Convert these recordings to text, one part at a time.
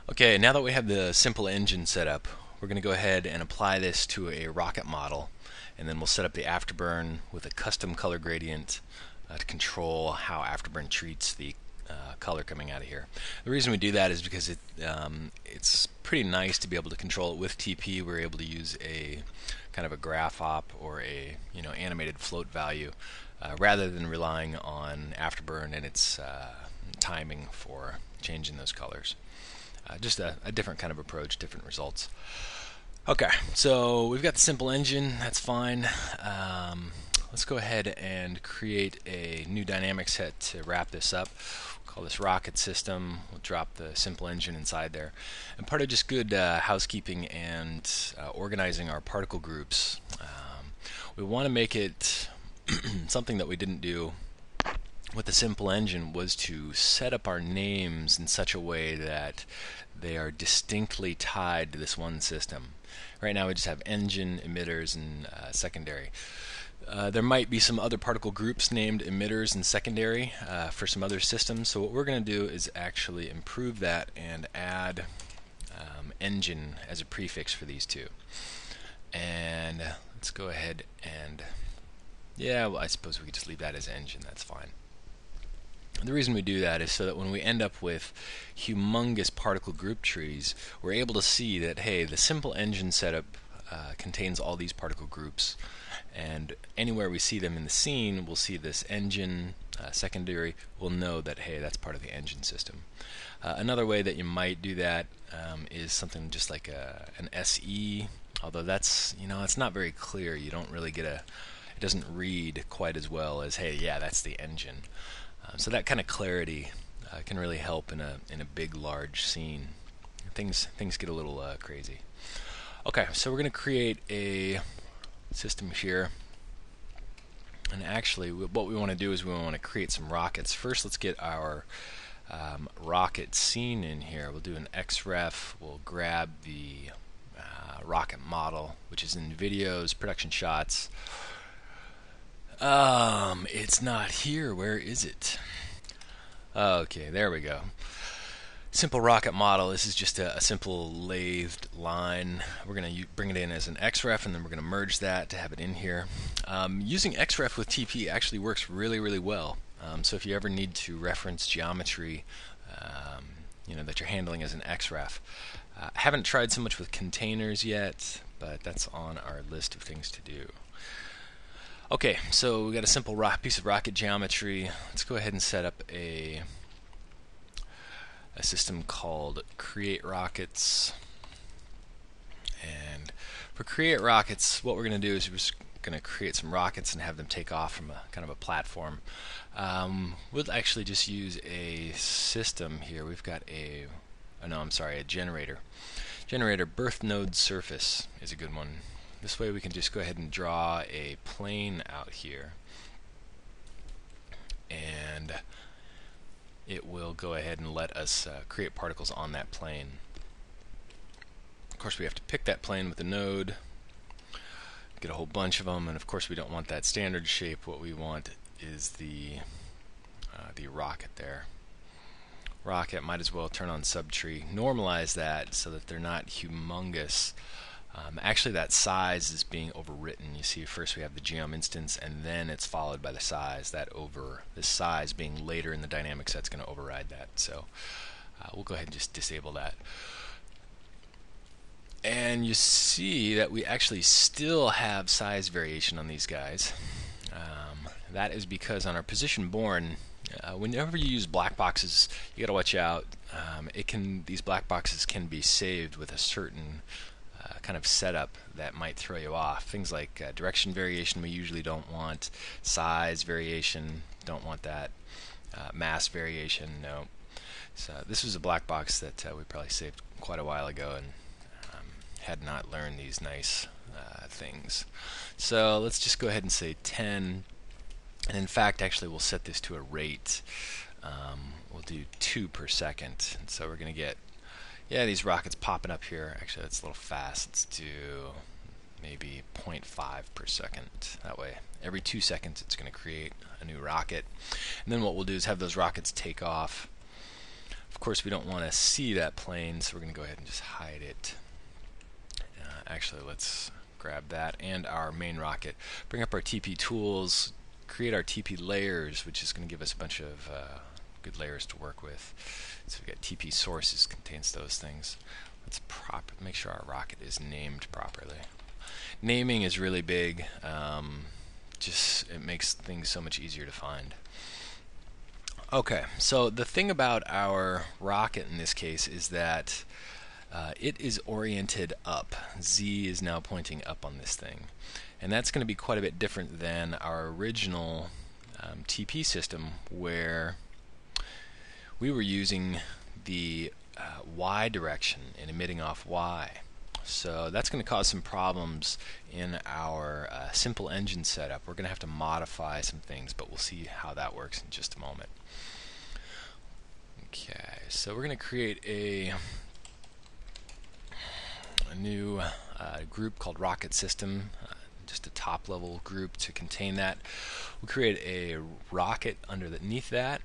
Okay, now that we have the simple engine set up, we're going to go ahead and apply this to a rocket model, and then we'll set up the afterburn with a custom color gradient to control how afterburn treats the color coming out of here. The reason we do that is because it's pretty nice to be able to control it with TP. We're able to use a kind of a graph op or a animated float value rather than relying on afterburn and its timing for changing those colors. Just a different kind of approach, different results. Okay, so we've got the simple engine, that's fine. Let's go ahead and create a new dynamic set to wrap this up. We'll call this rocket system. We'll drop the simple engine inside there. And part of just good housekeeping and organizing our particle groups, we want to make it something that we didn't do with the simple engine was to set up our names in such a way that they are distinctly tied to this one system. Right now we just have engine, emitters, and secondary. There might be some other particle groups named emitters and secondary for some other systems, so what we're going to do is actually improve that and add engine as a prefix for these two. And let's go ahead and well, I suppose we could just leave that as engine, that's fine. The reason we do that is so that when we end up with humongous particle group trees, we're able to see that, hey, the simple engine setup contains all these particle groups, and anywhere we see them in the scene, we'll see this engine, secondary, we'll know that, hey, that's part of the engine system. Another way that you might do that is something just like an SE, although that's, it's not very clear. You don't really get it doesn't read quite as well as, hey, yeah, that's the engine. So that kind of clarity can really help in a big, large scene. Things get a little crazy. Okay, so we're going to create a system here. And actually, what we want to do is we want to create some rockets. First, let's get our rocket scene in here. We'll do an XREF. We'll grab the rocket model, which is in videos, production shots. It's not here. Where is it? Okay, there we go. Simple rocket model. This is just a simple lathed line. We're going to bring it in as an XREF, and then we're going to merge that to have it in here. Using XREF with TP actually works really, really well. So if you ever need to reference geometry, that you're handling as an XREF. Haven't tried so much with containers yet, but that's on our list of things to do. Okay, so we've got a simple piece of rocket geometry. Let's go ahead and set up a system called Create Rockets. And for Create Rockets, what we're going to do is we're just going to create some rockets and have them take off from a kind of a platform. We'll actually just use a system here. We've got a generator. Generator birth node surface is a good one. This way we can just go ahead and draw a plane out here, and it will go ahead and let us create particles on that plane. Of course, we have to pick that plane with a node, get a whole bunch of them, and of course we don't want that standard shape. What we want is the rocket there. Rocket, might as well turn on subtree. Normalize that so that they're not humongous. Actually, that size is being overwritten. You see, first we have the geom instance, and then it's followed by the size. This size being later in the dynamic set is going to override that. So we'll go ahead and just disable that. And you see that we actually still have size variation on these guys. That is because on our position born, whenever you use black boxes, you got to watch out. These black boxes can be saved with a certain kind of setup that might throw you off. Things like direction variation we usually don't want, size variation, don't want that, mass variation, no. So this was a black box that we probably saved quite a while ago and had not learned these nice things. So let's just go ahead and say 10, and in fact actually we'll set this to a rate. We'll do 2 per second, and so we're going to get these rockets popping up here. Actually, that's a little fast. Let's do maybe 0.5 per second. That way, every 2 seconds, it's going to create a new rocket. And then what we'll do is have those rockets take off Of course, we don't want to see that plane, so we're going to go ahead and just hide it. Actually, let's grab that and our main rocket. Bring up our TP tools, create our TP layers, which is going to give us a bunch of good layers to work with. So we've got TP sources, contains those things. Let's make sure our rocket is named properly. Naming is really big. It makes things so much easier to find. Okay, so the thing about our rocket in this case is that it is oriented up. Z is now pointing up on this thing. And that's going to be quite a bit different than our original TP system, where we were using the Y direction and emitting off Y. So that's going to cause some problems in our simple engine setup. We're going to have to modify some things, but we'll see how that works in just a moment. Okay, so we're going to create a new group called Rocket System, just a top level group to contain that. We'll create a rocket underneath that,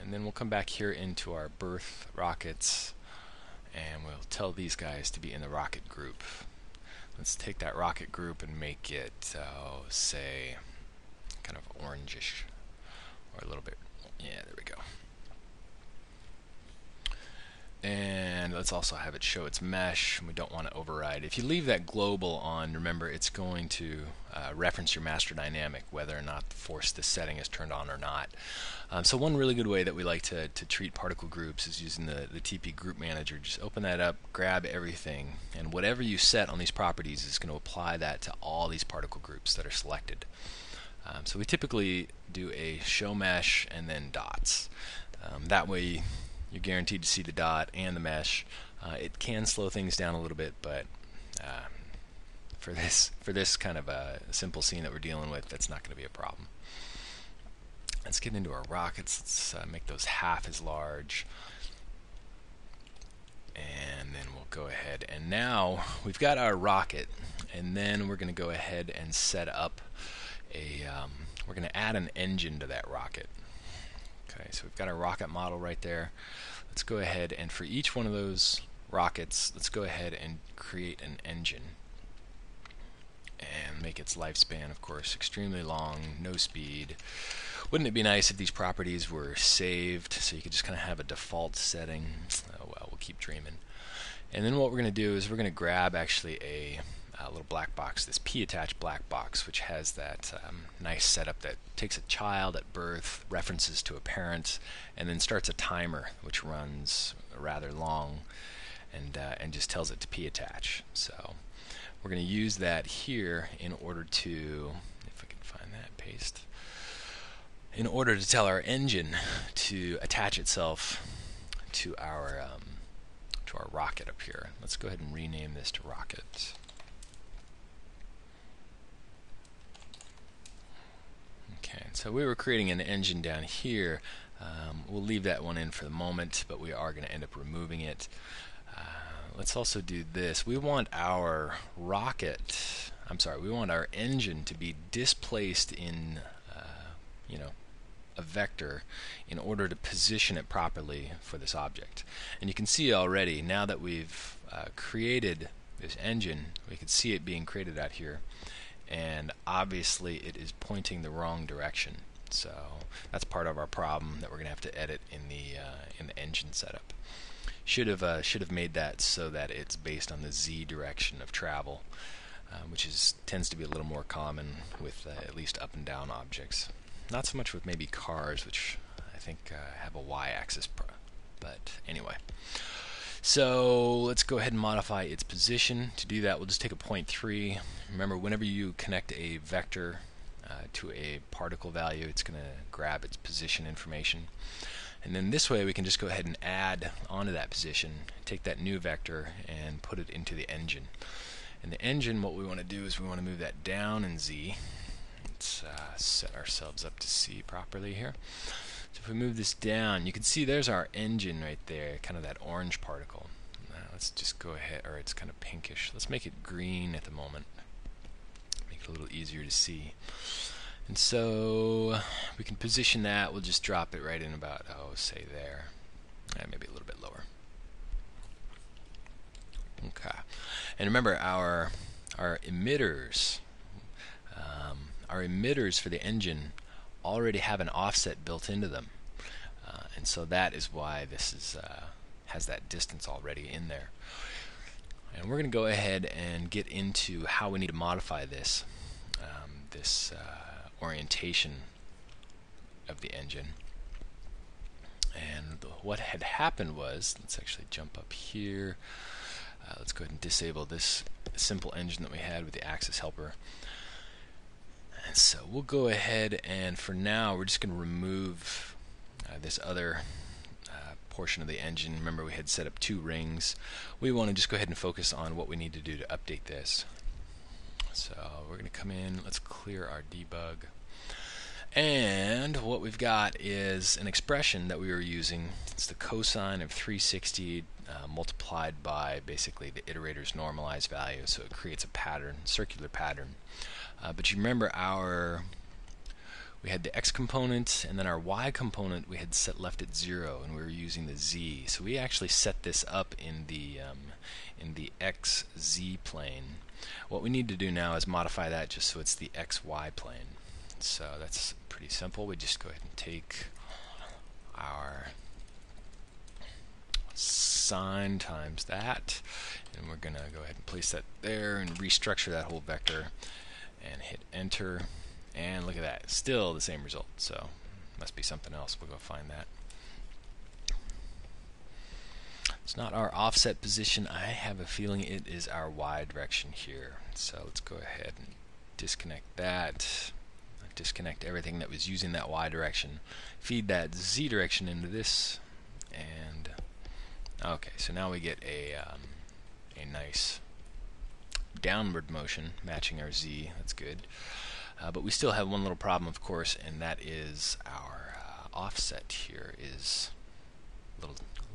and then we'll come back here into our birth rockets, and we'll tell these guys to be in the rocket group. Let's take that rocket group and make it, say, kind of orangish, or a little bit, yeah, there we go. And let's also have it show its mesh. We don't want to override. If you leave that global on, remember it's going to reference your master dynamic, whether or not the force this setting is turned on or not. So one really good way that we like to treat particle groups is using the TP group manager. Just open that up, grab everything, and whatever you set on these properties is going to apply that to all these particle groups that are selected. So we typically do a show mesh and then dots. That way you're guaranteed to see the dot and the mesh. It can slow things down a little bit, but for this kind of a simple scene that we're dealing with, that's not going to be a problem. Let's get into our rockets. Let's make those half as large, and then we'll go ahead. And now we've got our rocket, and then we're going to go ahead and set up a. We're going to add an engine to that rocket. Okay, so we've got our rocket model right there. Let's go ahead and for each one of those rockets, let's go ahead and create an engine and make its lifespan, of course, extremely long, no speed. Wouldn't it be nice if these properties were saved so you could just kind of have a default setting? Oh well, we'll keep dreaming. And then what we're going to do is we're going to grab actually a little black box, this p-attach black box, which has that nice setup that takes a child at birth, references to a parent, and then starts a timer which runs rather long and just tells it to p-attach. So we're going to use that here in order to, if I can find that, paste, in order to tell our engine to attach itself to our rocket up here. Let's go ahead and rename this to rocket. Okay, so we were creating an engine down here. We'll leave that one in for the moment, but we are going to end up removing it. Let's also do this. We want our we want our engine to be displaced in, a vector in order to position it properly for this object. And you can see already, now that we've created this engine, we can see it being created out here. And obviously it is pointing the wrong direction, so that's part of our problem that we're going to have to edit in the engine setup. Should have made that so that it's based on the Z direction of travel, which tends to be a little more common with at least up and down objects. Not so much with maybe cars, which I think have a Y-axis, but anyway. So let's go ahead and modify its position. To do that, we'll just take a 0.3. Remember, whenever you connect a vector to a particle value, it's going to grab its position information. And then this way we can just go ahead and add onto that position, take that new vector and put it into the engine. And the engine, what we want to do is we want to move that down in Z. Let's set ourselves up to see properly here. So if we move this down, you can see there's our engine right there, kind of that orange particle. Let's just go ahead, or it's kind of pinkish. Let's make it green at the moment. Make it a little easier to see. And so we can position that. We'll just drop it right in about, say there. maybe a little bit lower. Okay, and remember our emitters. Our emitters for the engine already have an offset built into them, and so that is why this is has that distance already in there. And we're going to go ahead and get into how we need to modify this orientation of the engine. And what had happened was, let's actually jump up here. Let's go ahead and disable this simple engine that we had with the axis helper. And so we'll go ahead and for now we're just going to remove this other portion of the engine. Remember, we had set up 2 rings. We want to just go ahead and focus on what we need to do to update this. So we're going to come in, let's clear our debug. And what we've got is an expression that we were using. It's the cosine of 360 multiplied by basically the iterator's normalized value, so it creates a pattern, circular pattern. But you remember we had the x component, and then our y component we had left at 0, and we were using the z. So we actually set this up in the xz plane. What we need to do now is modify that just so it's the xy plane. So that's pretty simple. We just go ahead and take our sine times that, and we're going to go ahead and place that there and restructure that whole vector and hit enter, and look at that, still the same result. So must be something else. We'll go find that. It's not our offset position. I have a feeling it is our y direction here. So let's go ahead and disconnect that. Disconnect everything that was using that y direction. Feed that z direction into this, and okay, so now we get a nice downward motion matching our z. That's good. But we still have one little problem, of course, and that is our offset here is a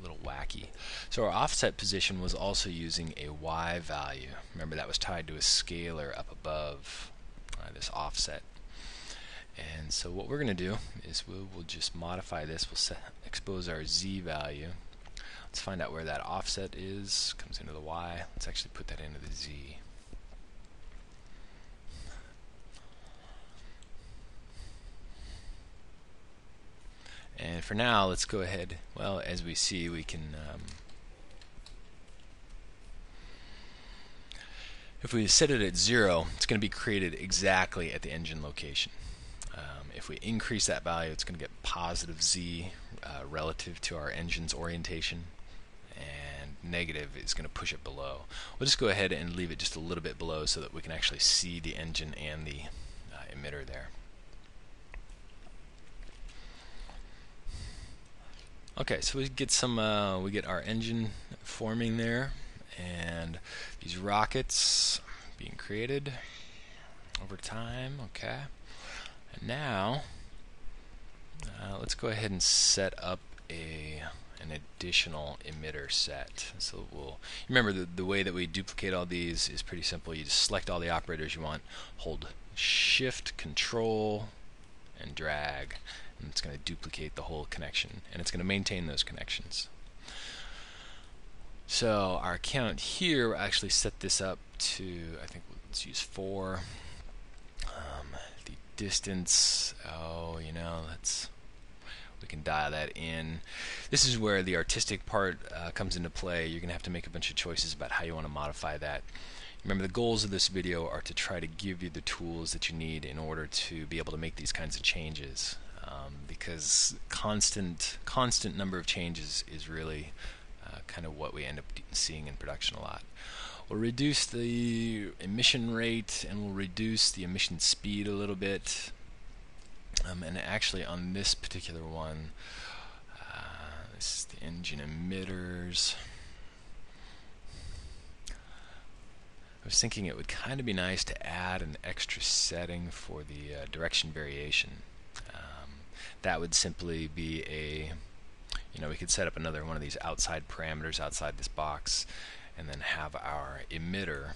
little wacky. So our offset position was also using a y value. Remember, that was tied to a scalar up above this offset. And so what we're going to do is we'll just modify this. We'll expose our z value. Let's find out where that offset is. Comes into the y. Let's actually put that into the z. And for now, let's go ahead. Well, as we see, we can if we set it at 0, it's going to be created exactly at the engine location. If we increase that value, it's going to get positive z relative to our engine's orientation, and negative is going to push it below. We'll just go ahead and leave it just a little bit below so that we can actually see the engine and the emitter there. Okay, so we get our engine forming there, and these rockets being created over time. Okay. And now, let's go ahead and set up an additional emitter set. So remember the way that we duplicate all these is pretty simple. You just select all the operators you want, hold Shift, Control, and drag, and it's going to duplicate the whole connection, and it's going to maintain those connections. So our count here, we'll actually set this up to, I think let's use 4. The distance, we can dial that in. This is where the artistic part comes into play. You're going to have to make a bunch of choices about how you want to modify that. Remember, the goals of this video are to try to give you the tools that you need in order to be able to make these kinds of changes, because constant number of changes is really kind of what we end up seeing in production a lot. We'll reduce the emission rate, and we'll reduce the emission speed a little bit. And actually on this particular one, this is the engine emitters. I was thinking it would kind of be nice to add an extra setting for the direction variation. That would simply be we could set up another one of these outside parameters outside this box, and then have our emitter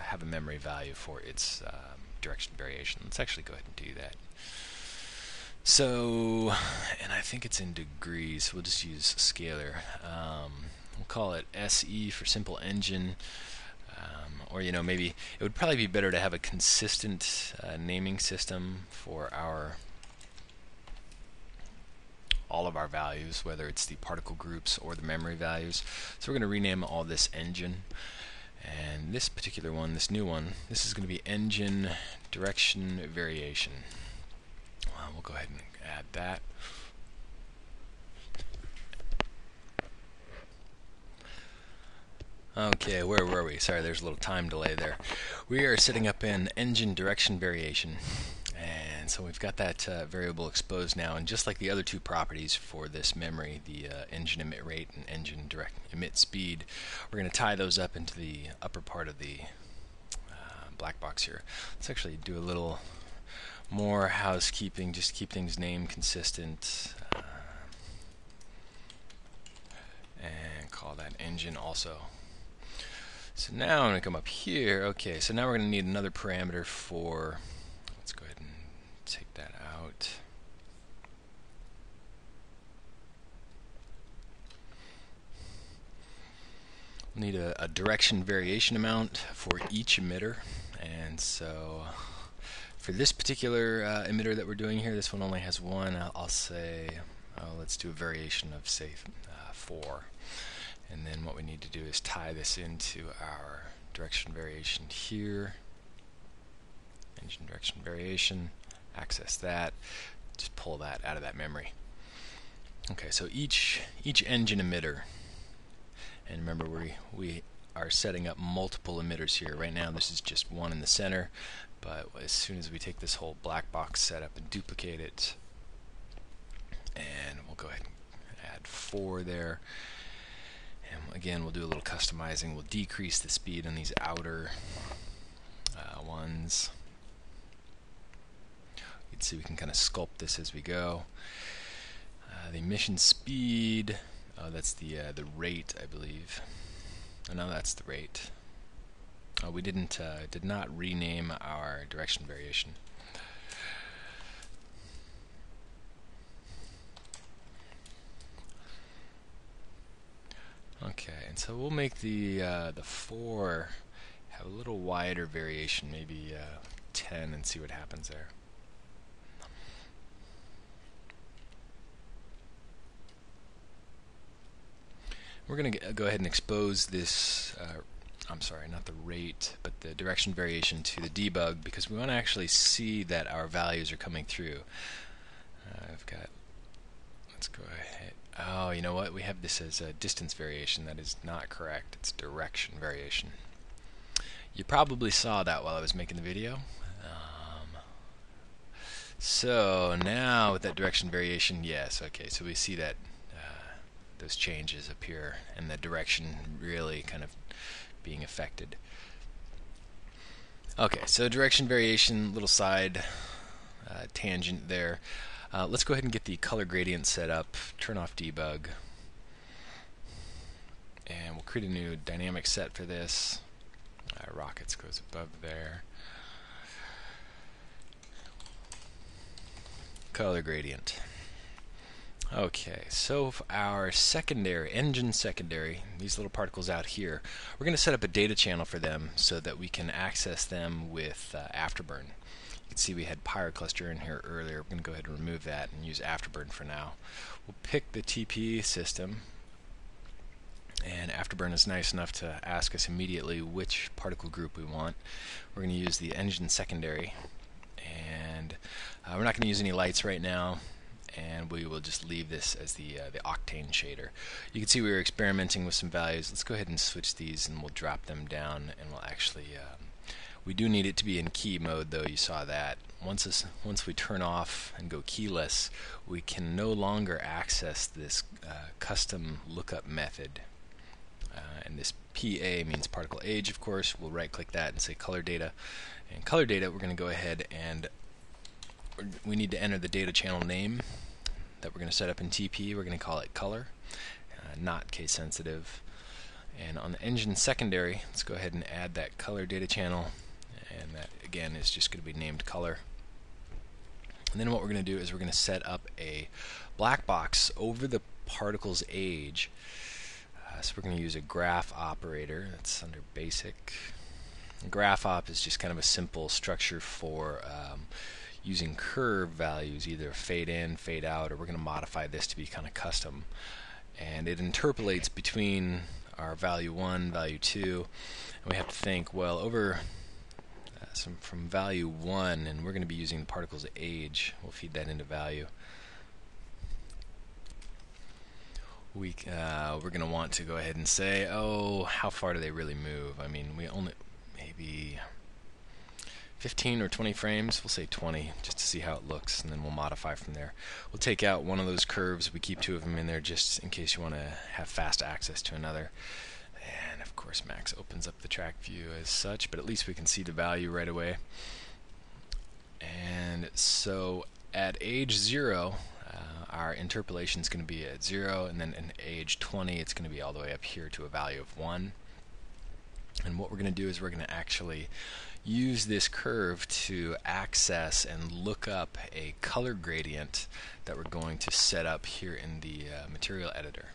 have a memory value for its direction variation. Let's actually go ahead and do that. So, and I think it's in degrees. We'll just use scalar. We'll call it SE for simple engine. Or maybe it would probably be better to have a consistent naming system for all of our values, whether it's the particle groups or the memory values. So we're going to rename all this engine. And this particular one, this new one, this is going to be engine direction variation. We'll go ahead and add that. Okay, where were we? Sorry, there's a little time delay there. We are setting up an engine direction variation. And so we've got that variable exposed now. And just like the other two properties for this memory, the engine emit rate and engine direct emit speed, we're going to tie those up into the upper part of the black box here. Let's actually do a little more housekeeping, just keep things name consistent. And call that engine also. So now I'm going to come up here. Okay, so now we're going to need another parameter for, let's go ahead and take that out. We'll need a direction variation amount for each emitter. And so for this particular emitter that we're doing here, this one only has one. I'll say, let's do a variation of, say, 4. And then what we need to do is tie this into our direction variation here. Engine direction variation, access that, just pull that out of that memory. Okay, so each engine emitter, and remember we are setting up multiple emitters here. Right now this is just one in the center, but as soon as we take this whole black box setup and duplicate it, and we'll go ahead and add 4 there. And again, we'll do a little customizing. We'll decrease the speed on these outer ones. You can see we can kind of sculpt this as we go. The emission speed, that's the rate, I believe. Oh, no, that's the rate. We did not rename our direction variation. Okay, and so we'll make the 4 have a little wider variation, maybe 10, and see what happens there. We're going to go ahead and expose this, I'm sorry, not the rate, but the direction variation to the debug, because we want to actually see that our values are coming through. I've got, let's go ahead. Oh, you know what? We have this as a distance variation. That is not correct. It's direction variation. You probably saw that while I was making the video. So now with that direction variation, yes, okay, so we see that those changes appear and the direction really kind of being affected. Okay, so direction variation, little side tangent there. Let's go ahead and get the color gradient set up, turn off debug, and we'll create a new dynamic set for this. Rockets goes above there. Color gradient. Okay, so for our secondary, engine secondary, these little particles out here, we're going to set up a data channel for them so that we can access them with Afterburn. You can see we had Pyrocluster in here earlier. We're going to go ahead and remove that and use Afterburn for now. We'll pick the TP system, and Afterburn is nice enough to ask us immediately which particle group we want. We're going to use the engine secondary, and we're not going to use any lights right now, and we will just leave this as the octane shader. You can see we were experimenting with some values. Let's go ahead and switch these, and we'll drop them down, and we'll actually we do need it to be in key mode, though. You saw that. Once we turn off and go keyless, we can no longer access this custom lookup method. And this PA means particle age, of course. We'll right-click that and say color data. And color data, we're going to go ahead and we need to enter the data channel name that we're going to set up in TP. We're going to call it color, not case sensitive. And on the engine secondary, let's go ahead and add that color data channel, and that again is just going to be named color. And then what we're going to do is we're going to set up a black box over the particle's age. So we're going to use a graph operator. That's under basic. Graph op is just kind of a simple structure for using curve values, either fade in, fade out, or we're going to modify this to be kind of custom. And it interpolates between our value 1, value 2, and we have to think, well, over from value 1, and we're going to be using the particle's age. We'll feed that into value. We're going to want to go ahead and say, oh, how far do they really move? I mean, we only maybe 15 or 20 frames. We'll say 20 just to see how it looks, and then we'll modify from there. We'll take out one of those curves. We keep 2 of them in there just in case you want to have fast access to another. And of course Max opens up the track view as such, but at least we can see the value right away. And so at age 0, our interpolation is going to be at 0, and then at age 20 it's going to be all the way up here to a value of 1. And what we're going to do is we're going to actually use this curve to access and look up a color gradient that we're going to set up here in the material editor.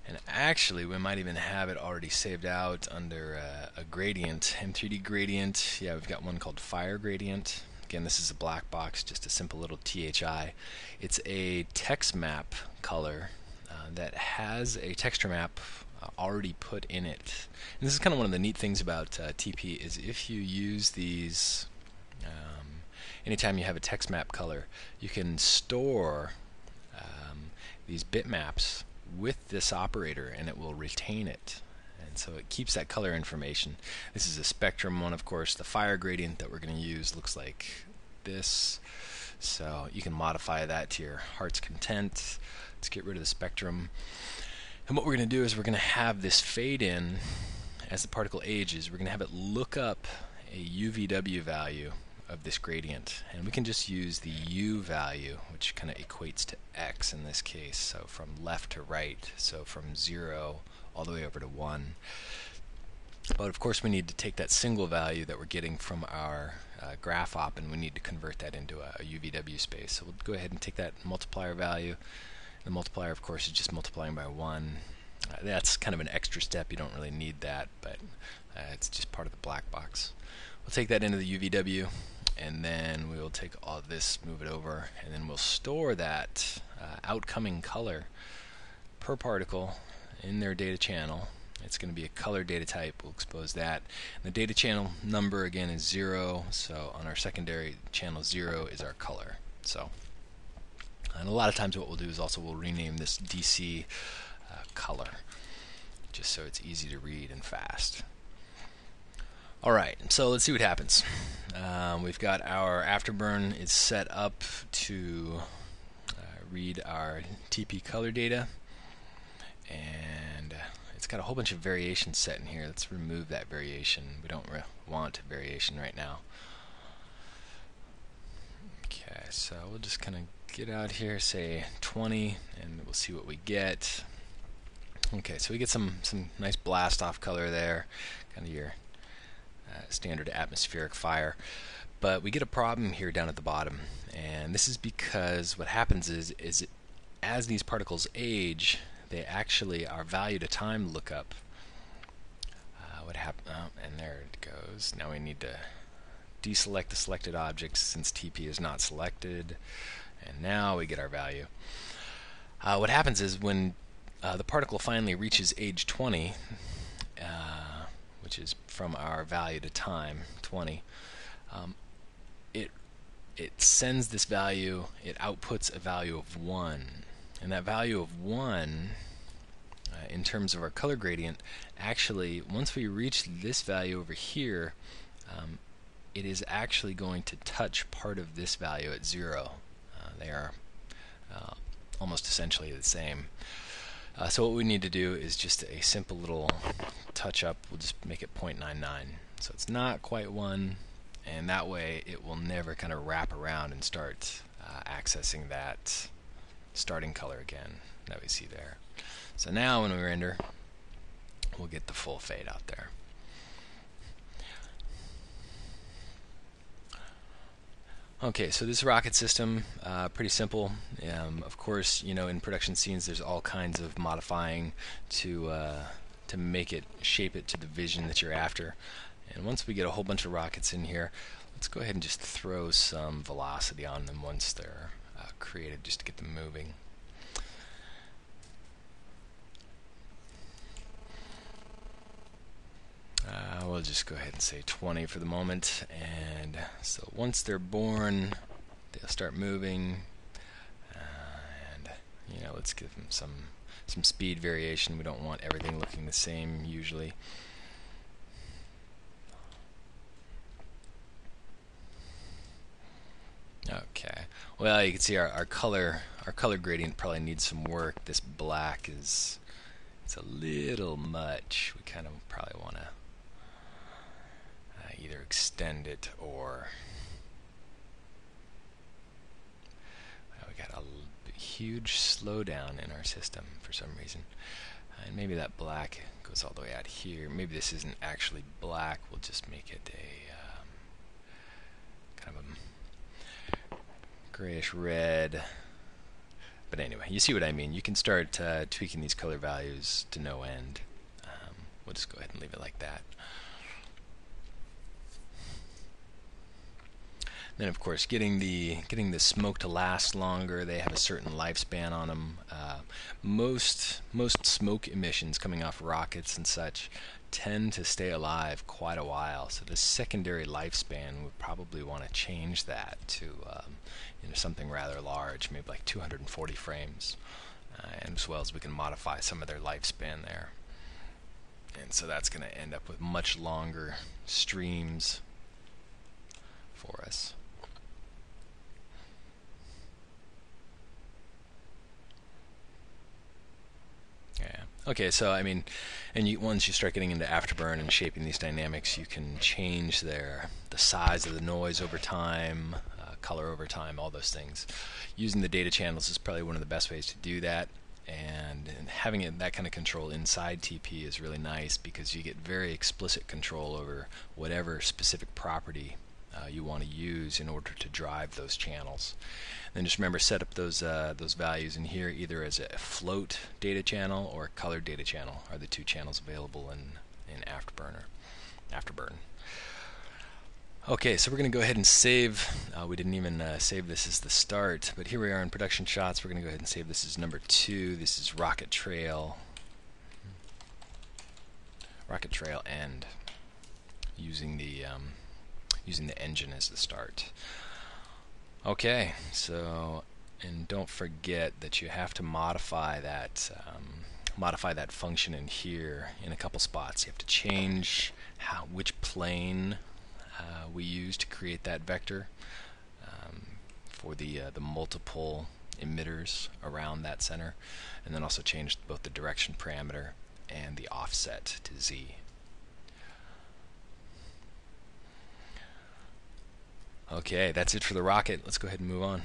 And actually we might even have it already saved out under a gradient, M3D gradient. Yeah, we've got one called fire gradient. Again, this is a black box, just a simple little THI. It's a text map color that has a texture map already put in it. And this is kind of one of the neat things about TP is if you use these, anytime you have a text map color, you can store these bitmaps with this operator and it will retain it. And so it keeps that color information. This is a spectrum one, of course. The fire gradient that we're going to use looks like this. So you can modify that to your heart's content. Let's get rid of the spectrum. And what we're going to do is we're going to have this fade in as the particle ages. We're going to have it look up a UVW value of this gradient. And we can just use the U value, which kind of equates to X in this case. So from left to right. So from 0 all the way over to 1. But of course we need to take that single value that we're getting from our graph op and we need to convert that into a UVW space. So we'll go ahead and take that multiplier value. The multiplier, of course, is just multiplying by 1. That's kind of an extra step. You don't really need that, but it's just part of the black box. We'll take that into the UVW, and then we will take all of this, move it over, and then we'll store that outcoming color per particle in their data channel. It's going to be a color data type. We'll expose that. And the data channel number, again, is 0, so on our secondary channel 0 is our color. So. And a lot of times what we'll do is also we'll rename this DC color, just so it's easy to read and fast. Alright, so let's see what happens. We've got our afterburn is set up to read our TP color data, and it's got a whole bunch of variations set in here. Let's remove that variation. We don't want variation right now. Okay, so we'll just kind of get out here, say 20, and we'll see what we get. Okay, so we get some nice blast off color there, kind of your standard atmospheric fire. But we get a problem here down at the bottom, and this is because what happens is as these particles age, they actually are value to time lookup. And there it goes. Now we need to deselect the selected objects since TP is not selected. And now we get our value. What happens is when the particle finally reaches age 20, which is from our value to time, 20, it sends this value, it outputs a value of 1. And that value of 1, in terms of our color gradient, actually, once we reach this value over here, it is actually going to touch part of this value at 0. They are almost essentially the same. So what we need to do is just a simple little touch up. We'll just make it 0.99. So it's not quite 1, and that way it will never kind of wrap around and start accessing that starting color again that we see there. So now when we render, we'll get the full fade out there. Okay, so this rocket system, pretty simple. Of course, you know, in production scenes, there's all kinds of modifying to make it, shape it to the vision that you're after. And once we get a whole bunch of rockets in here, let's go ahead and just throw some velocity on them once they're created, just to get them moving. We'll just go ahead and say 20 for the moment. And so once they're born, they'll start moving. And you know, let's give them some speed variation. We don't want everything looking the same usually. Okay. Well, you can see our color gradient probably needs some work. This black it's a little much. We kind of probably want to either extend it or we got a huge slowdown in our system for some reason. And maybe that black goes all the way out here. Maybe this isn't actually black. We'll just make it a kind of a grayish red. But anyway, you see what I mean. You can start tweaking these color values to no end. We'll just go ahead and leave it like that. Then, of course, getting the smoke to last longer. They have a certain lifespan on them. Most smoke emissions coming off rockets and such tend to stay alive quite a while. So the secondary lifespan would probably want to change that to you know, something rather large, maybe like 240 frames, and as well as we can modify some of their lifespan there. And so that's going to end up with much longer streams for us. Yeah. Okay, so I mean, and once you start getting into afterburn and shaping these dynamics, you can change the size of the noise over time, color over time, all those things. Using the data channels is probably one of the best ways to do that, and having that kind of control inside TP is really nice because you get very explicit control over whatever specific property you want to use in order to drive those channels. Then just remember, set up those values in here either as a float data channel or a colored data channel are the two channels available in Afterburn. Okay, so we're going to go ahead and save. We didn't even save this as the start, but here we are in production shots. We're going to go ahead and save this as number 2. This is Rocket Trail End, using the engine as the start. Okay, so, and don't forget that you have to modify that function in here in a couple spots. You have to change which plane we use to create that vector for the multiple emitters around that center, and then also change both the direction parameter and the offset to Z. Okay, that's it for the rocket. Let's go ahead and move on.